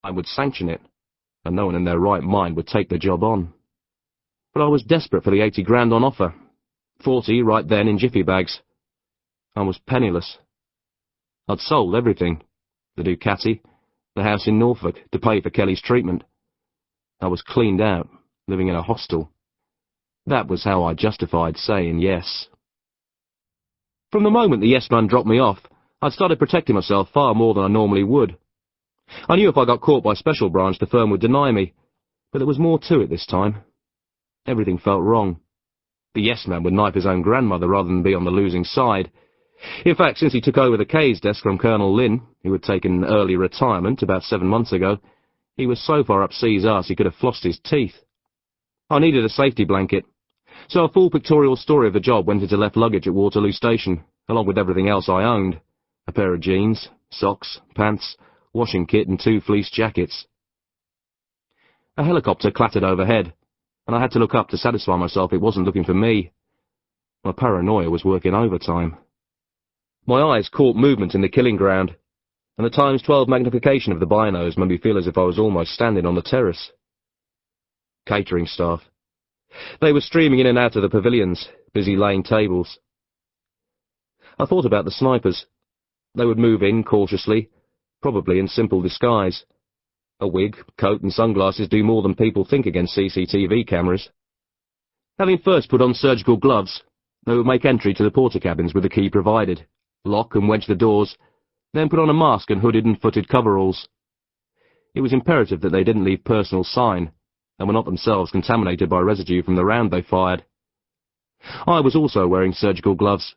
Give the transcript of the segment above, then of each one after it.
I would sanction it, and no one in their right mind would take the job on. But I was desperate for the 80 grand on offer. 40 right then in jiffy bags. I was penniless. I'd sold everything. The Ducati, the house in Norfolk, to pay for Kelly's treatment. I was cleaned out, living in a hostel. That was how I justified saying yes. From the moment the yes man dropped me off, I'd started protecting myself far more than I normally would. I knew if I got caught by Special Branch, the firm would deny me, but there was more to it this time. Everything felt wrong. The yes man would knife his own grandmother rather than be on the losing side. In fact, since he took over the K's desk from Colonel Lynn, who had taken early retirement about 7 months ago, he was so far up C's arse he could have flossed his teeth. I needed a safety blanket, so a full pictorial story of the job went into left luggage at Waterloo Station, along with everything else I owned. A pair of jeans, socks, pants, washing kit and 2 fleece jackets. A helicopter clattered overhead, and I had to look up to satisfy myself it wasn't looking for me. My paranoia was working overtime. My eyes caught movement in the killing ground, and the ×12 magnification of the binos made me feel as if I was almost standing on the terrace. Catering staff. They were streaming in and out of the pavilions, busy laying tables. I thought about the snipers. They would move in cautiously, probably in simple disguise. A wig, coat and sunglasses do more than people think against CCTV cameras. Having first put on surgical gloves, they would make entry to the porter cabins with the key provided, lock and wedge the doors, then put on a mask and hooded and footed coveralls. It was imperative that they didn't leave personal sign, and were not themselves contaminated by residue from the round they fired. I was also wearing surgical gloves.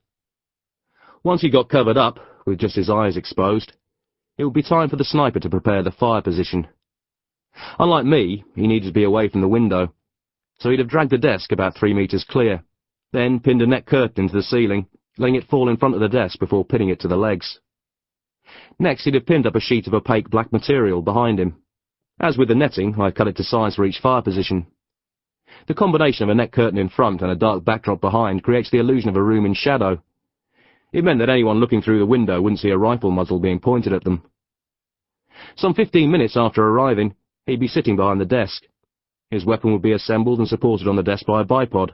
Once he got covered up, with just his eyes exposed, it would be time for the sniper to prepare the fire position. Unlike me, he needed to be away from the window, so he'd have dragged the desk about 3 meters clear, then pinned a net curtain into the ceiling, letting it fall in front of the desk before pinning it to the legs. Next, he'd have pinned up a sheet of opaque black material behind him. As with the netting, I cut it to size for each fire position. The combination of a net curtain in front and a dark backdrop behind creates the illusion of a room in shadow. It meant that anyone looking through the window wouldn't see a rifle muzzle being pointed at them. Some 15 minutes after arriving, he'd be sitting behind the desk. His weapon would be assembled and supported on the desk by a bipod,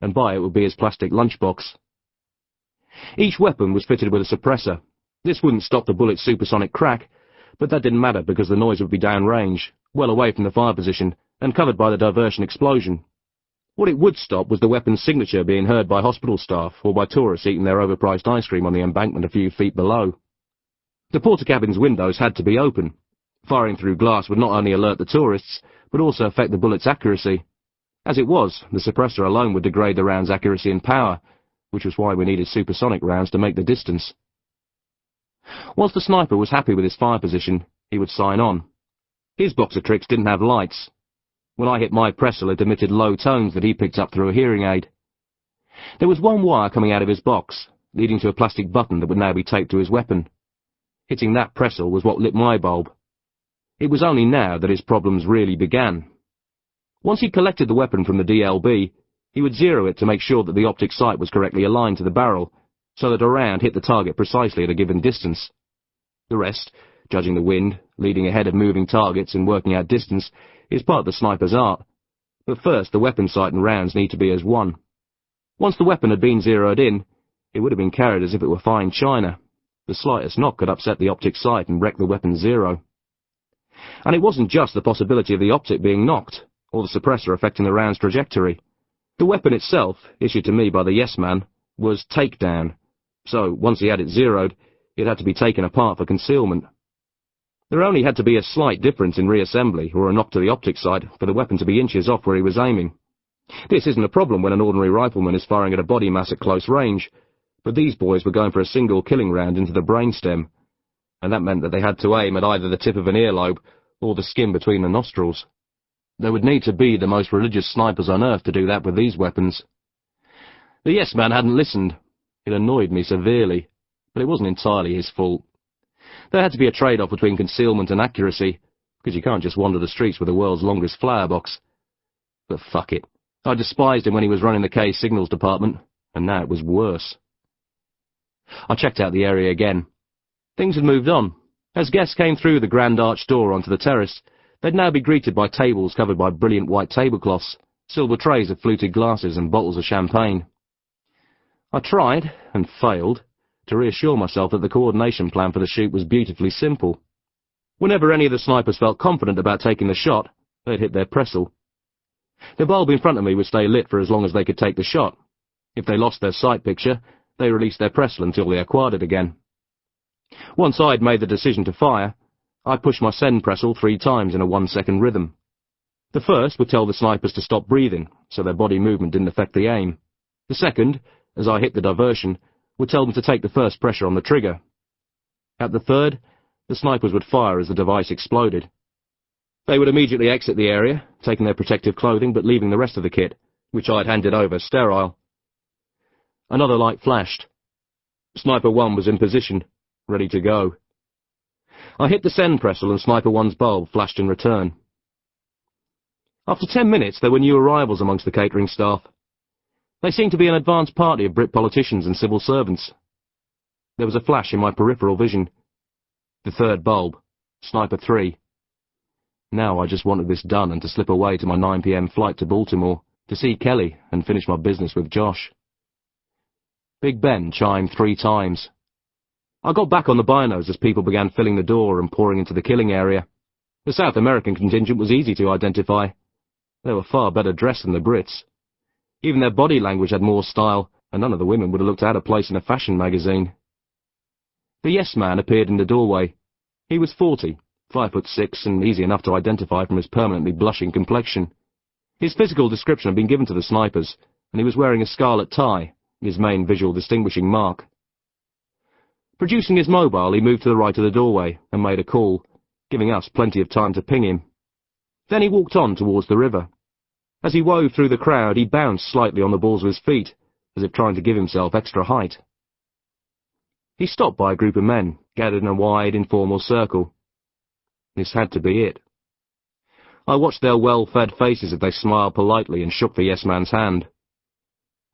and by it would be his plastic lunchbox. Each weapon was fitted with a suppressor. This wouldn't stop the bullet's supersonic crack, but that didn't matter because the noise would be downrange, well away from the fire position, and covered by the diversion explosion. What it would stop was the weapon's signature being heard by hospital staff or by tourists eating their overpriced ice cream on the embankment a few feet below. The porter cabin's windows had to be open. Firing through glass would not only alert the tourists, but also affect the bullet's accuracy. As it was, the suppressor alone would degrade the round's accuracy and power, which was why we needed supersonic rounds to make the distance. Once the sniper was happy with his fire position, he would sign on. His box of tricks didn't have lights. When I hit my pressel, it emitted low tones that he picked up through a hearing aid. There was one wire coming out of his box, leading to a plastic button that would now be taped to his weapon. Hitting that pressel was what lit my bulb. It was only now that his problems really began. Once he collected the weapon from the DLB, he would zero it to make sure that the optic sight was correctly aligned to the barrel, so that a round hit the target precisely at a given distance. The rest, judging the wind, leading ahead of moving targets and working out distance, is part of the sniper's art. But first, the weapon sight and rounds need to be as one. Once the weapon had been zeroed in, it would have been carried as if it were fine china. The slightest knock could upset the optic sight and wreck the weapon's zero. And it wasn't just the possibility of the optic being knocked, or the suppressor affecting the round's trajectory. The weapon itself, issued to me by the yes man, was takedown, so once he had it zeroed, it had to be taken apart for concealment. There only had to be a slight difference in reassembly, or a knock to the optic sight, for the weapon to be inches off where he was aiming. This isn't a problem when an ordinary rifleman is firing at a body mass at close range, but these boys were going for a single killing round into the brainstem, and that meant that they had to aim at either the tip of an earlobe or the skin between the nostrils. There would need to be the most religious snipers on earth to do that with these weapons. The yes man hadn't listened. It annoyed me severely, but it wasn't entirely his fault. There had to be a trade-off between concealment and accuracy, because you can't just wander the streets with the world's longest flower box. But fuck it. I despised him when he was running the K signals department, and now it was worse. I checked out the area again. Things had moved on. As guests came through the grand arched door onto the terrace, they'd now be greeted by tables covered by brilliant white tablecloths, silver trays of fluted glasses and bottles of champagne. I tried, and failed, to reassure myself that the coordination plan for the shoot was beautifully simple. Whenever any of the snipers felt confident about taking the shot, they'd hit their pressel. The bulb in front of me would stay lit for as long as they could take the shot. If they lost their sight picture, they released their pressel until they acquired it again. Once I'd made the decision to fire, I pushed my send pressel 3 times in a 1-second rhythm. The first would tell the snipers to stop breathing, so their body movement didn't affect the aim. The second, as I hit the diversion, would tell them to take the first pressure on the trigger. At the third, the snipers would fire as the device exploded. They would immediately exit the area, taking their protective clothing but leaving the rest of the kit, which I'd handed over sterile. Another light flashed. Sniper 1 was in position, ready to go. I hit the send pressel and Sniper 1's bulb flashed in return. After 10 minutes, there were new arrivals amongst the catering staff. They seemed to be an advanced party of Brit politicians and civil servants. There was a flash in my peripheral vision. The third bulb, Sniper 3. Now I just wanted this done and to slip away to my 9 p.m. flight to Baltimore to see Kelly and finish my business with Josh. Big Ben chimed 3 times. I got back on the binos as people began filling the door and pouring into the killing area. The South American contingent was easy to identify. They were far better dressed than the Brits. Even their body language had more style, and none of the women would have looked out of place in a fashion magazine. The yes man appeared in the doorway. He was 40, 5'6", and easy enough to identify from his permanently blushing complexion. His physical description had been given to the snipers, and he was wearing a scarlet tie, his main visual distinguishing mark. Producing his mobile, he moved to the right of the doorway and made a call, giving us plenty of time to ping him. Then he walked on towards the river. As he wove through the crowd, he bounced slightly on the balls of his feet, as if trying to give himself extra height. He stopped by a group of men, gathered in a wide, informal circle. This had to be it. I watched their well-fed faces as they smiled politely and shook the yes-man's hand.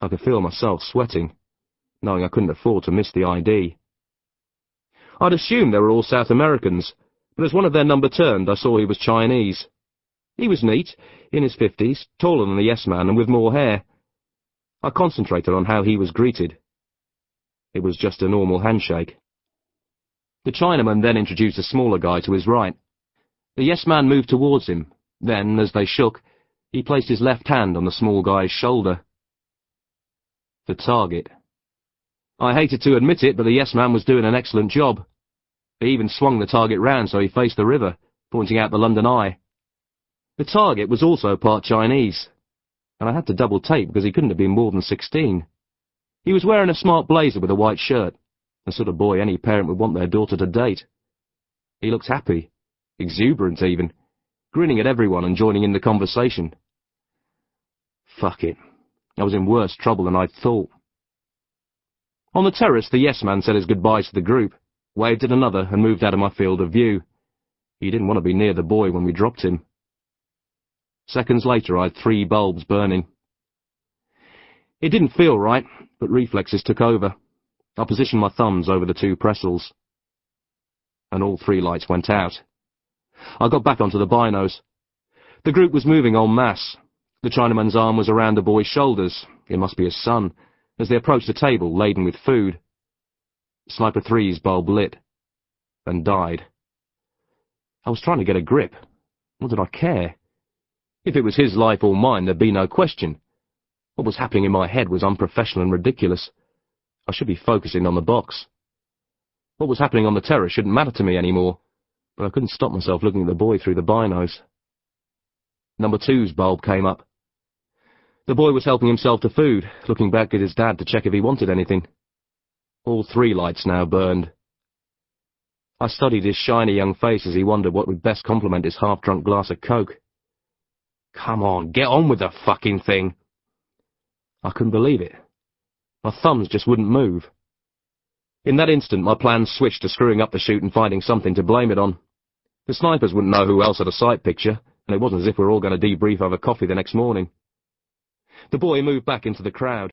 I could feel myself sweating, knowing I couldn't afford to miss the ID. I'd assumed they were all South Americans, but as one of their number turned, I saw he was Chinese. He was neat, in his 50s, taller than the yes-man and with more hair. I concentrated on how he was greeted. It was just a normal handshake. The Chinaman then introduced a smaller guy to his right. The yes-man moved towards him. Then, as they shook, he placed his left hand on the small guy's shoulder. The target. I hated to admit it, but the yes-man was doing an excellent job. He even swung the target round so he faced the river, pointing out the London Eye. The target was also part Chinese, and I had to double take because he couldn't have been more than 16. He was wearing a smart blazer with a white shirt, the sort of boy any parent would want their daughter to date. He looked happy, exuberant even, grinning at everyone and joining in the conversation. Fuck it. I was in worse trouble than I'd thought. On the terrace, the yes-man said his goodbyes to the group, waved at another and moved out of my field of view. He didn't want to be near the boy when we dropped him. Seconds later, I had 3 bulbs burning. It didn't feel right, but reflexes took over. I positioned my thumbs over the 2 pressels. And all 3 lights went out. I got back onto the binos. The group was moving en masse. The Chinaman's arm was around the boy's shoulders, it must be his son, as they approached a table laden with food. Sniper 3's bulb lit, and died. I was trying to get a grip. What did I care? If it was his life or mine, there'd be no question. What was happening in my head was unprofessional and ridiculous. I should be focusing on the box. What was happening on the terrace shouldn't matter to me anymore, but I couldn't stop myself looking at the boy through the binos. Number 2's bulb came up. The boy was helping himself to food, looking back at his dad to check if he wanted anything. All 3 lights now burned. I studied his shiny young face as he wondered what would best complement his half-drunk glass of Coke. Come on, get on with the fucking thing! I couldn't believe it. My thumbs just wouldn't move. In that instant, my plans switched to screwing up the shoot and finding something to blame it on. The snipers wouldn't know who else had a sight picture, and it wasn't as if we were all going to debrief over coffee the next morning. The boy moved back into the crowd.